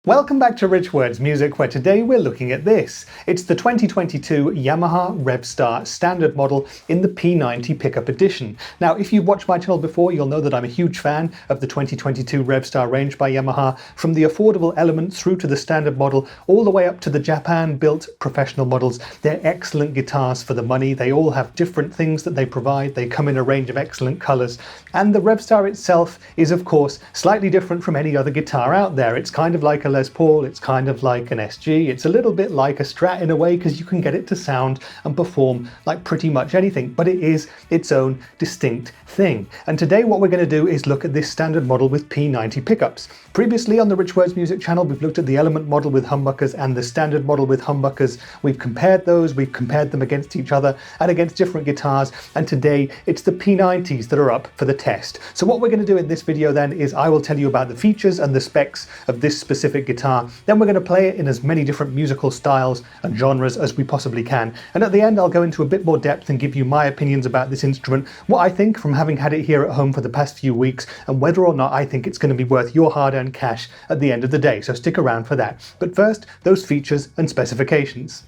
Welcome back to Rich Words Music, where today we're looking at this. It's the 2022 Yamaha Revstar Standard model in the P90 pickup edition. Now, if you've watched my channel before, you'll know that I'm a huge fan of the 2022 Revstar range by Yamaha, from the affordable Element through to the Standard model, all the way up to the Japan-built professional models. They're excellent guitars for the money. They all have different things that they provide. They come in a range of excellent colors. And the Revstar itself is, of course, slightly different from any other guitar out there. It's kind of like a Les Paul, it's kind of like an SG, it's a little bit like a Strat in a way, because you can get it to sound and perform like pretty much anything, but it is its own distinct thing. And today what we're going to do is look at this Standard model with P90 pickups. Previously on the Rich Words Music channel, we've looked at the Element model with humbuckers and the Standard model with humbuckers. We've compared those, we've compared them against each other and against different guitars, and today it's the P90s that are up for the test. So what we're going to do in this video then is I will tell you about the features and the specs of this specific guitar. Then we're going to play it in as many different musical styles and genres as we possibly can. And at the end, I'll go into a bit more depth and give you my opinions about this instrument, what I think from having had it here at home for the past few weeks, and whether or not I think it's going to be worth your hard-earned cash at the end of the day. So stick around for that. But first, those features and specifications.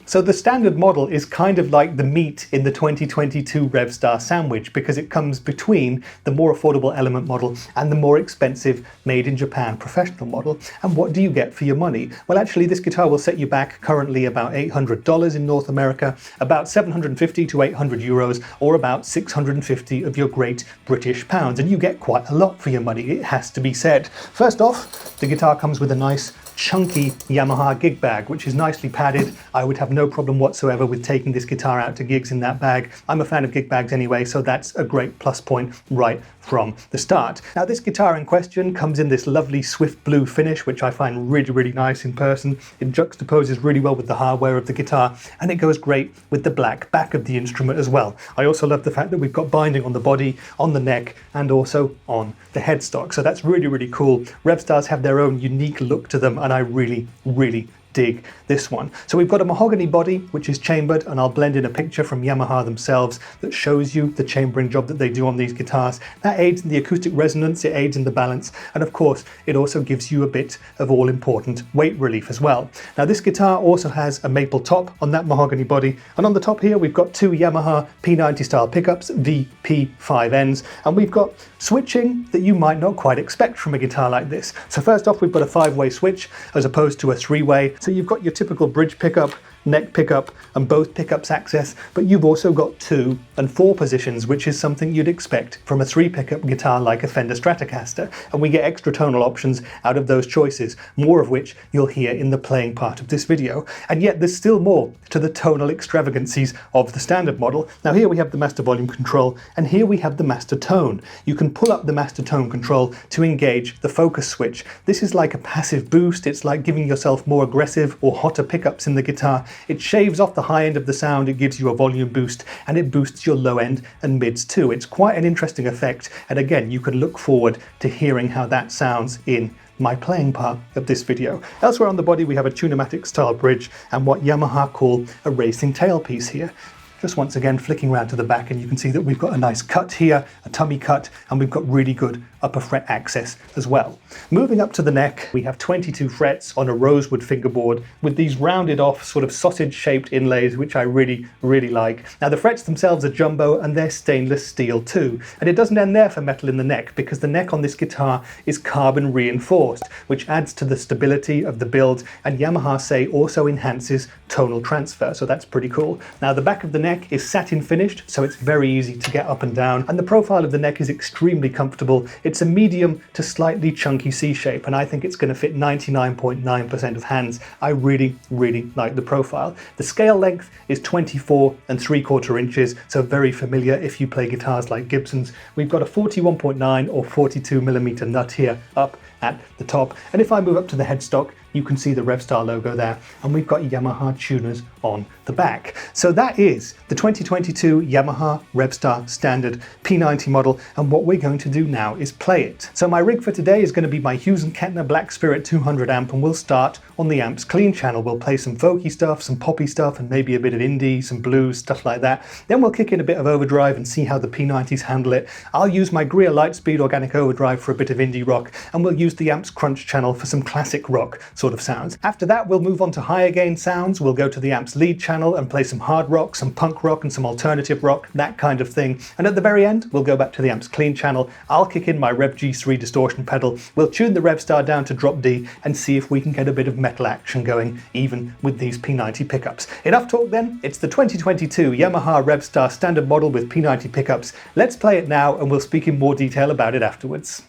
So the Standard model is kind of like the meat in the 2022 Revstar sandwich, because it comes between the more affordable Element model and the more expensive made in Japan professional model. And what do you get for your money? Well, actually this guitar will set you back currently about $800 in North America, about 750 to 800 euros, or about 650 of your great British pounds. And you get quite a lot for your money, it has to be said. First off, the guitar comes with a nice chunky Yamaha gig bag, which is nicely padded. I would have no problem whatsoever with taking this guitar out to gigs in that bag. I'm a fan of gig bags anyway, so that's a great plus point right from the start. Now this guitar in question comes in this lovely swift blue finish, which I find really, really nice in person. It juxtaposes really well with the hardware of the guitar, and it goes great with the black back of the instrument as well. I also love the fact that we've got binding on the body, on the neck, and also on the headstock. So that's really, really cool. Revstars have their own unique look to them, and I really, really dig this one. So we've got a mahogany body which is chambered, and I'll blend in a picture from Yamaha themselves that shows you the chambering job that they do on these guitars. That aids in the acoustic resonance, it aids in the balance, and of course it also gives you a bit of all important weight relief as well. Now this guitar also has a maple top on that mahogany body, and on the top here we've got two Yamaha P90 style pickups, VP5Ns, and we've got switching that you might not quite expect from a guitar like this. So first off, we've got a 5-way switch as opposed to a 3-way. So you've got your typical bridge pickup, neck pickup, and both pickups access, but you've also got 2 and 4 positions, which is something you'd expect from a 3 pickup guitar like a Fender Stratocaster, and we get extra tonal options out of those choices, more of which you'll hear in the playing part of this video. And yet there's still more to the tonal extravagancies of the Standard model. Now here we have the master volume control, and here we have the master tone. You can pull up the master tone control to engage the focus switch. This is like a passive boost. It's like giving yourself more aggressive or hotter pickups in the guitar. It shaves off the high end of the sound, it gives you a volume boost, and it boosts your low end and mids too. It's quite an interesting effect, and again, you can look forward to hearing how that sounds in my playing part of this video. Elsewhere on the body we have a Tune-o-matic style bridge and what Yamaha call a racing tailpiece here. Just once again flicking around to the back, and you can see that we've got a nice cut here, a tummy cut, and we've got really good upper fret access as well. Moving up to the neck, we have 22 frets on a rosewood fingerboard with these rounded off sort of sausage shaped inlays, which I really, really like. Now the frets themselves are jumbo and they're stainless steel too. And it doesn't end there for metal in the neck, because the neck on this guitar is carbon reinforced, which adds to the stability of the build, and Yamaha say also enhances tonal transfer, so that's pretty cool. Now the back of the neck is satin finished, so it's very easy to get up and down, and the profile of the neck is extremely comfortable. It's a medium to slightly chunky C shape, and I think it's going to fit 99.9% of hands. I really, really like the profile. The scale length is 24 3/4 inches, so very familiar if you play guitars like Gibson's. We've got a 41.9 or 42mm nut here, up at the top. And if I move up to the headstock, you can see the Revstar logo there, and we've got Yamaha tuners on the back. So that is the 2022 Yamaha Revstar Standard P90 model, and what we're going to do now is play it. So my rig for today is going to be my Hughes & Kettner Black Spirit 200 amp, and we'll start on the amp's clean channel. We'll play some folky stuff, some poppy stuff, and maybe a bit of indie, some blues, stuff like that. Then we'll kick in a bit of overdrive and see how the P90s handle it. I'll use my Greer Lightspeed organic overdrive for a bit of indie rock, and we'll use the amp's crunch channel for some classic rock sort of sounds. After that, we'll move on to higher gain sounds. We'll go to the amp's lead channel and play some hard rock, some punk rock, and some alternative rock, that kind of thing. And at the very end, we'll go back to the amp's clean channel. I'll kick in my Rev G3 distortion pedal. We'll tune the Revstar down to drop D and see if we can get a bit of metal action going, even with these P90 pickups. Enough talk then. It's the 2022 Yamaha Revstar Standard model with P90 pickups. Let's play it now, and we'll speak in more detail about it afterwards.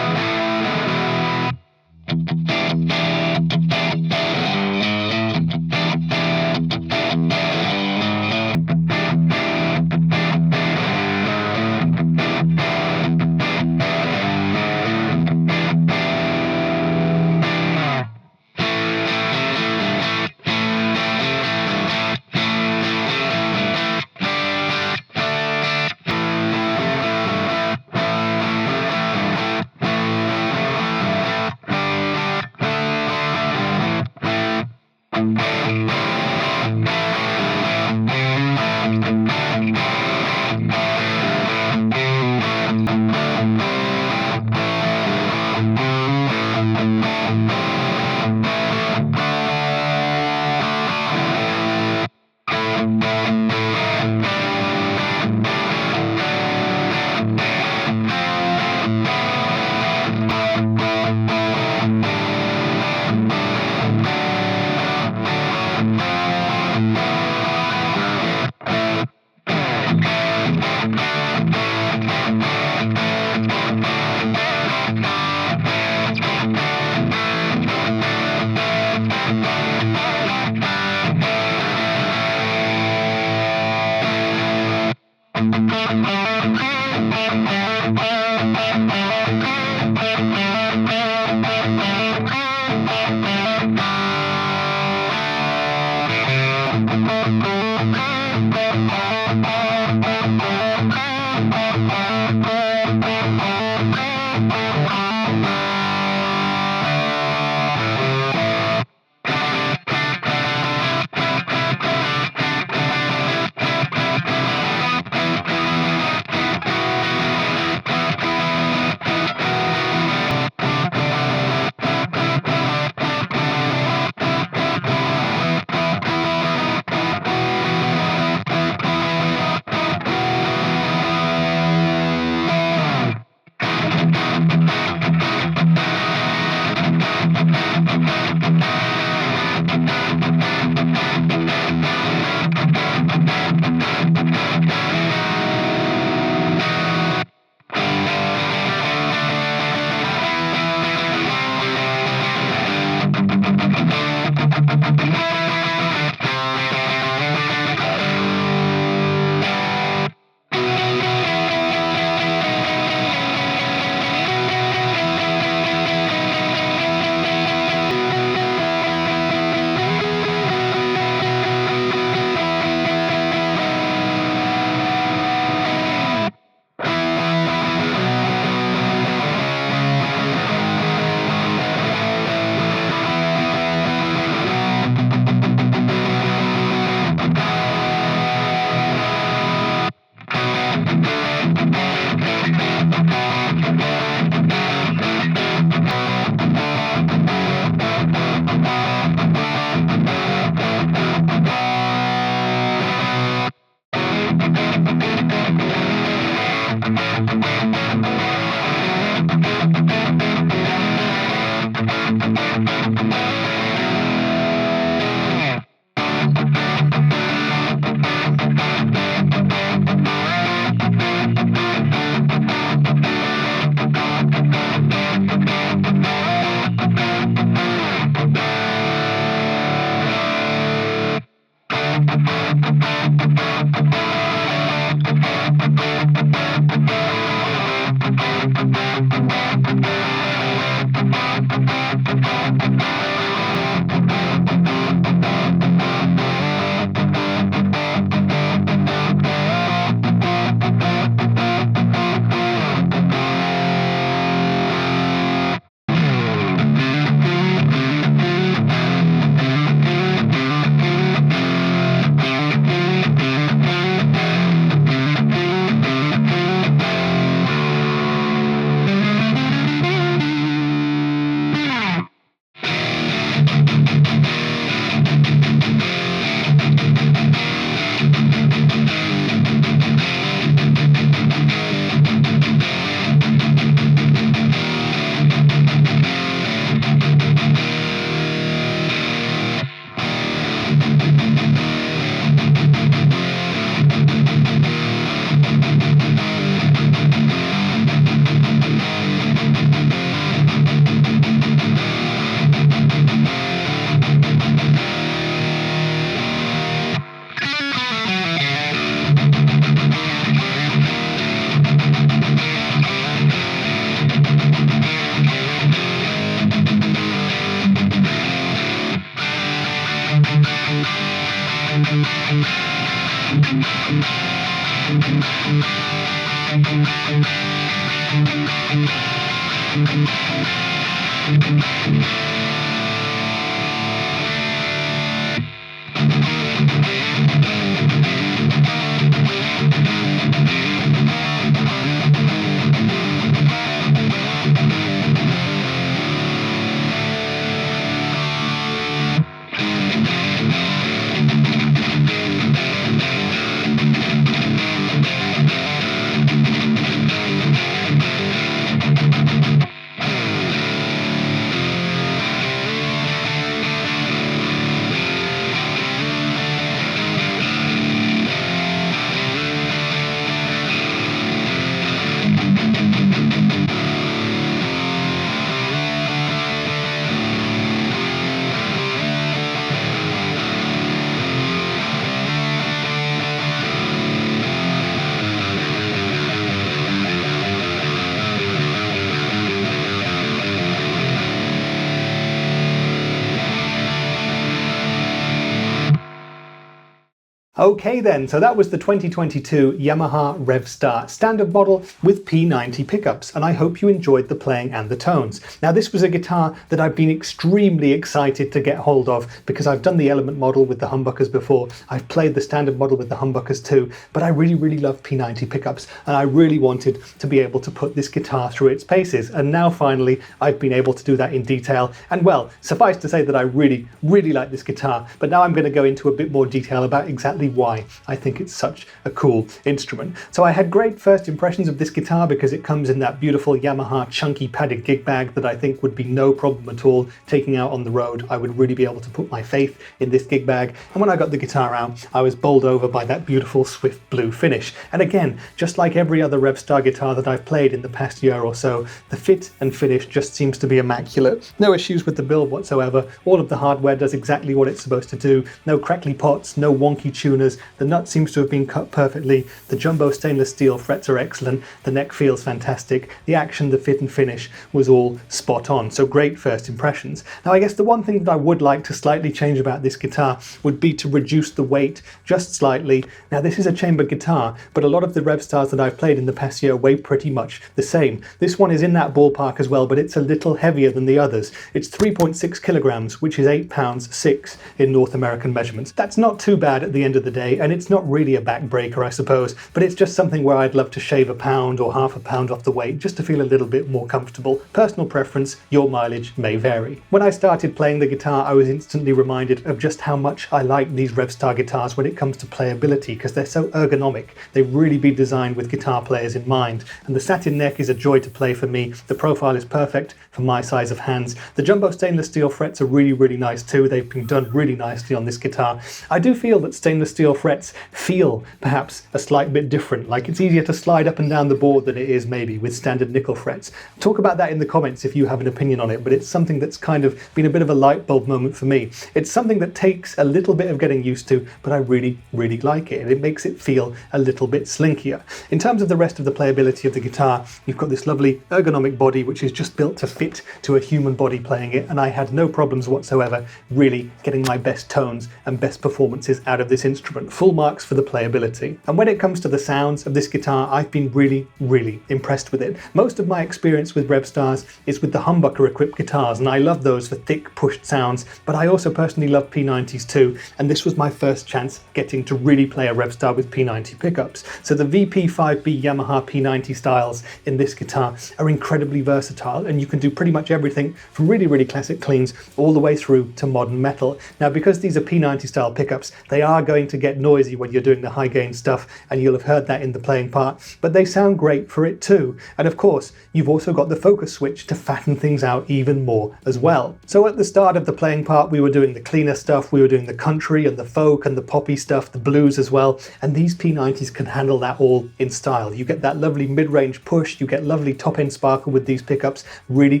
Okay then, so that was the 2022 Yamaha Revstar Standard model with P90 pickups, and I hope you enjoyed the playing and the tones. Now this was a guitar that I've been extremely excited to get hold of because I've done the Element model with the humbuckers before, I've played the Standard model with the humbuckers too, but I really love P90 pickups, and I really wanted to be able to put this guitar through its paces, and now finally I've been able to do that in detail, and well, suffice to say that I really like this guitar, but now I'm going to go into a bit more detail about exactly why I think it's such a cool instrument. So I had great first impressions of this guitar because it comes in that beautiful Yamaha chunky padded gig bag that I think would be no problem at all taking out on the road. I would really be able to put my faith in this gig bag, and when I got the guitar out I was bowled over by that beautiful swift blue finish. And again, just like every other Revstar guitar that I've played in the past year or so, the fit and finish just seems to be immaculate. No issues with the build whatsoever, all of the hardware does exactly what it's supposed to do, no crackly pots, no wonky tuners, the nut seems to have been cut perfectly, the jumbo stainless steel frets are excellent, the neck feels fantastic, the action, the fit and finish was all spot on, so great first impressions. Now I guess the one thing that I would like to slightly change about this guitar would be to reduce the weight just slightly. Now this is a chamber guitar, but a lot of the Revstars that I've played in the past year weigh pretty much the same. This one is in that ballpark as well, but it's a little heavier than the others. It's 3.6 kilograms, which is 8 pounds 6 in North American measurements. That's not too bad at the end of the day, and it's not really a backbreaker, I suppose, but it's just something where I'd love to shave a pound or half a pound off the weight just to feel a little bit more comfortable. Personal preference, your mileage may vary. When I started playing the guitar, I was instantly reminded of just how much I like these Revstar guitars when it comes to playability, because they're so ergonomic. They've really been designed with guitar players in mind, and the satin neck is a joy to play for me. The profile is perfect for my size of hands. The jumbo stainless steel frets are really nice too. They've been done really nicely on this guitar. I do feel that stainless steel frets feel perhaps a slight bit different, like it's easier to slide up and down the board than it is maybe with standard nickel frets. Talk about that in the comments if you have an opinion on it, but it's something that's kind of been a bit of a light bulb moment for me. It's something that takes a little bit of getting used to, but I really like it, and it makes it feel a little bit slinkier. In terms of the rest of the playability of the guitar, you've got this lovely ergonomic body which is just built to fit to a human body playing it, and I had no problems whatsoever really getting my best tones and best performances out of this instrument. Full marks for the playability. And when it comes to the sounds of this guitar, I've been really impressed with it. Most of my experience with Revstars is with the humbucker equipped guitars, and I love those for thick pushed sounds, but I also personally love P90s too, and this was my first chance getting to really play a Revstar with P90 pickups. So the VP5B Yamaha P90 styles in this guitar are incredibly versatile, and you can do pretty much everything from really classic cleans all the way through to modern metal. Now because these are P90 style pickups, they are going to get noisy when you're doing the high gain stuff, and you'll have heard that in the playing part, but they sound great for it too. And of course, you've also got the focus switch to fatten things out even more as well. So at the start of the playing part, we were doing the cleaner stuff, we were doing the country and the folk and the poppy stuff, the blues as well, and these P90s can handle that all in style. You get that lovely mid-range push, you get lovely top-end sparkle with these pickups, really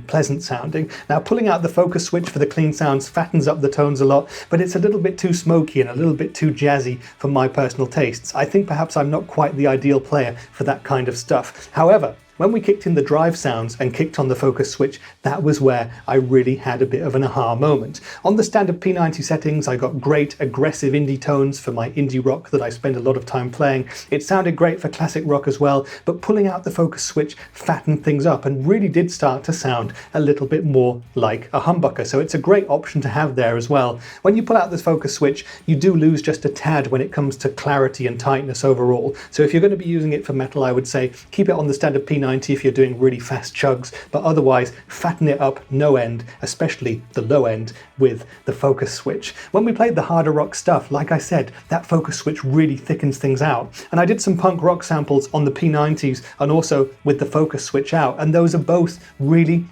pleasant sounding. Now pulling out the focus switch for the clean sounds fattens up the tones a lot, but it's a little bit too smoky and a little bit too jazzy for my personal tastes. I think perhaps I'm not quite the ideal player for that kind of stuff. However, when we kicked in the drive sounds and kicked on the focus switch, that was where I really had a bit of an aha moment. On the standard P90 settings, I got great aggressive indie tones for my indie rock that I spend a lot of time playing. It sounded great for classic rock as well, but pulling out the focus switch fattened things up and really did start to sound a little bit more like a humbucker. So it's a great option to have there as well. When you pull out this focus switch, you do lose just a tad when it comes to clarity and tightness overall. So if you're going to be using it for metal, I would say keep it on the standard P90 if you're doing really fast chugs, but otherwise fatten it up no end, especially the low end with the focus switch. When we played the harder rock stuff, like I said, that focus switch really thickens things out. And I did some punk rock samples on the P90s and also with the focus switch out, and those are both really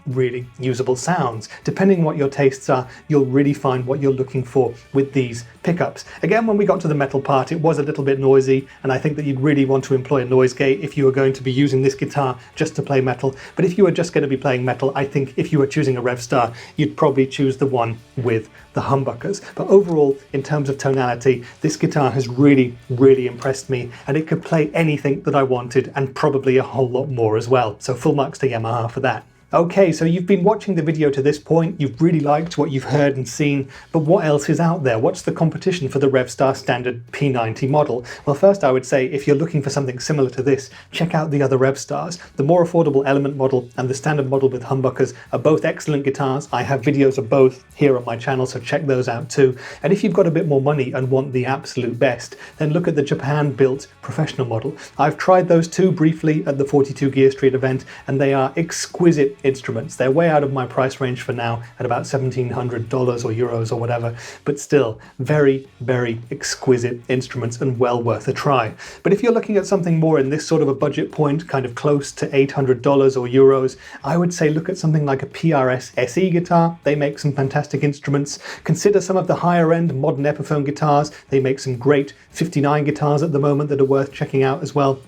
usable sounds. Depending on what your tastes are, you'll really find what you're looking for with these pickups. Again, when we got to the metal part, it was a little bit noisy, and I think that you'd really want to employ a noise gate if you were going to be using this guitar just to play metal. But if you were just going to be playing metal, I think if you were choosing a Revstar, you'd probably choose the one with the humbuckers. But overall, in terms of tonality, this guitar has really impressed me, and it could play anything that I wanted and probably a whole lot more as well. So full marks to Yamaha for that. Okay, so you've been watching the video to this point, you've really liked what you've heard and seen, but what else is out there? What's the competition for the Revstar Standard P90 model? Well, first I would say if you're looking for something similar to this, check out the other Revstars. The more affordable Element model and the standard model with humbuckers are both excellent guitars. I have videos of both here on my channel, so check those out too. And if you've got a bit more money and want the absolute best, then look at the Japan-built professional model. I've tried those two briefly at the 42 Gear Street event, and they are exquisite instruments. They're way out of my price range for now at about $1,700 or euros or whatever, but still very, very exquisite instruments and well worth a try. But if you're looking at something more in this sort of a budget point, kind of close to $800 or euros, I would say look at something like a PRS SE guitar. They make some fantastic instruments. Consider some of the higher end modern Epiphone guitars. They make some great 59 guitars at the moment that are worth checking out as well.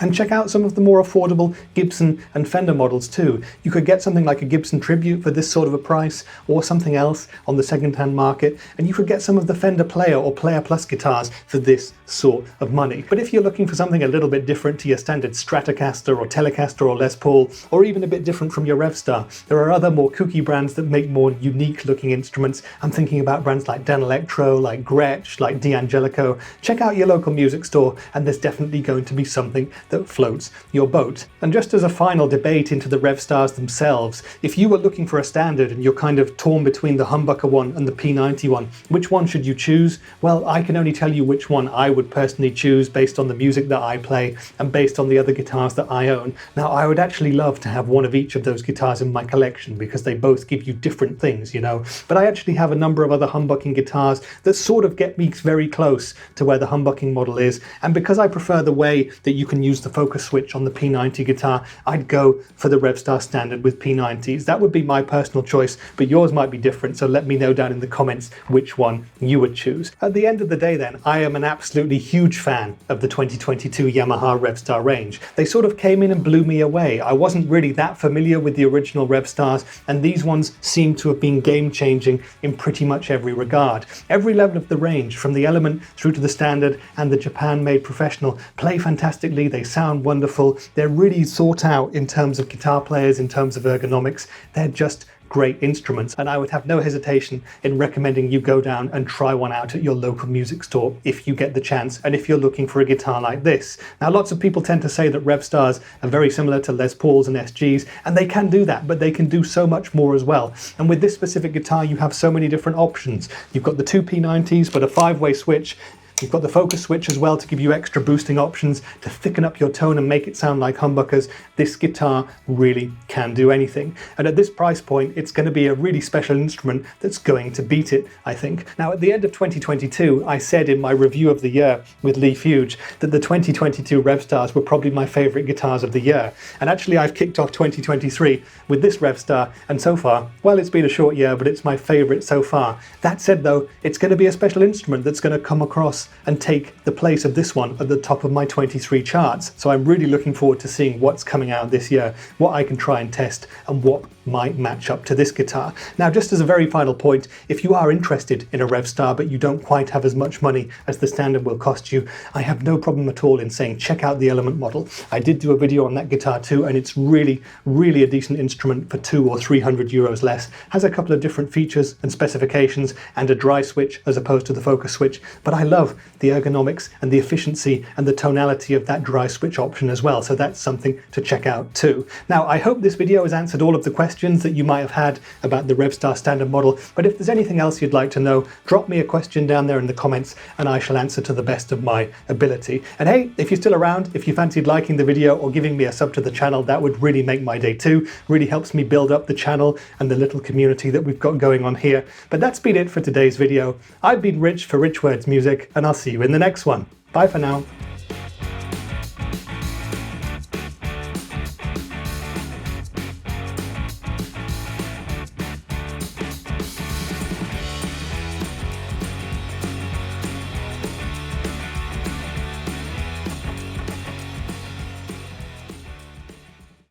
And check out some of the more affordable Gibson and Fender models too. You could get something like a Gibson Tribute for this sort of a price, or something else on the second-hand market, and you could get some of the Fender Player or Player Plus guitars for this sort of money. But if you're looking for something a little bit different to your standard Stratocaster or Telecaster or Les Paul, or even a bit different from your Revstar, there are other more kooky brands that make more unique looking instruments. I'm thinking about brands like Dan Electro, like Gretsch, like D'Angelico. Check out your local music store, and there's definitely going to be something that floats your boat. And just as a final debate into the Revstars themselves, if you were looking for a standard and you're kind of torn between the humbucker one and the P90 one, which one should you choose? Well, I can only tell you which one I would personally choose based on the music that I play and based on the other guitars that I own. Now, I would actually love to have one of each of those guitars in my collection because they both give you different things, you know. But I actually have a number of other humbucking guitars that sort of get me very close to where the humbucking model is, and because I prefer the way that you can use the focus switch on the P90 guitar, I'd go for the Revstar Standard with P90s. That would be my personal choice, but yours might be different, so let me know down in the comments which one you would choose. At the end of the day then, I am an absolutely huge fan of the 2022 Yamaha Revstar range. They sort of came in and blew me away. I wasn't really that familiar with the original Revstars, and these ones seem to have been game-changing in pretty much every regard. Every level of the range, from the Element through to the Standard and the Japan-made Professional, play fantastically, they sound wonderful, they're really thought out in terms of guitar players, in terms of ergonomics. They're just great instruments, and I would have no hesitation in recommending you go down and try one out at your local music store if you get the chance, and if you're looking for a guitar like this. Now, lots of people tend to say that Revstars are very similar to Les Pauls and SGs, and they can do that, but they can do so much more as well. And with this specific guitar, you have so many different options. You've got the two P90s, but a 5-way switch. You've got the focus switch as well to give you extra boosting options to thicken up your tone and make it sound like humbuckers. This guitar really can do anything. And at this price point, it's going to be a really special instrument that's going to beat it, I think. Now, at the end of 2022, I said in my review of the year with Lee Fuge that the 2022 Revstars were probably my favorite guitars of the year. And actually, I've kicked off 2023 with this Revstar, and so far, well, it's been a short year, but it's my favorite so far. That said, though, it's going to be a special instrument that's going to come across and take the place of this one at the top of my 23 charts. So I'm really looking forward to seeing what's coming out this year, what I can try and test, and what might match up to this guitar. Now, just as a very final point, if you are interested in a Revstar but you don't quite have as much money as the Standard will cost you, I have no problem at all in saying check out the Element model. I did do a video on that guitar too, and it's really, really a decent instrument for 200 or 300 euros less. Has a couple of different features and specifications and a dry switch as opposed to the focus switch, but I love the ergonomics and the efficiency and the tonality of that dry switch option as well, so that's something to check out too. Now, I hope this video has answered all of the questions that you might have had about the Revstar Standard model, but if there's anything else you'd like to know, drop me a question down there in the comments and I shall answer to the best of my ability. And hey, if you're still around, if you fancied liking the video or giving me a sub to the channel, that would really make my day too. Really helps me build up the channel and the little community that we've got going on here. But that's been it for today's video. I've been Rich for Rich Words Music, and I'll see you in the next one. Bye for now.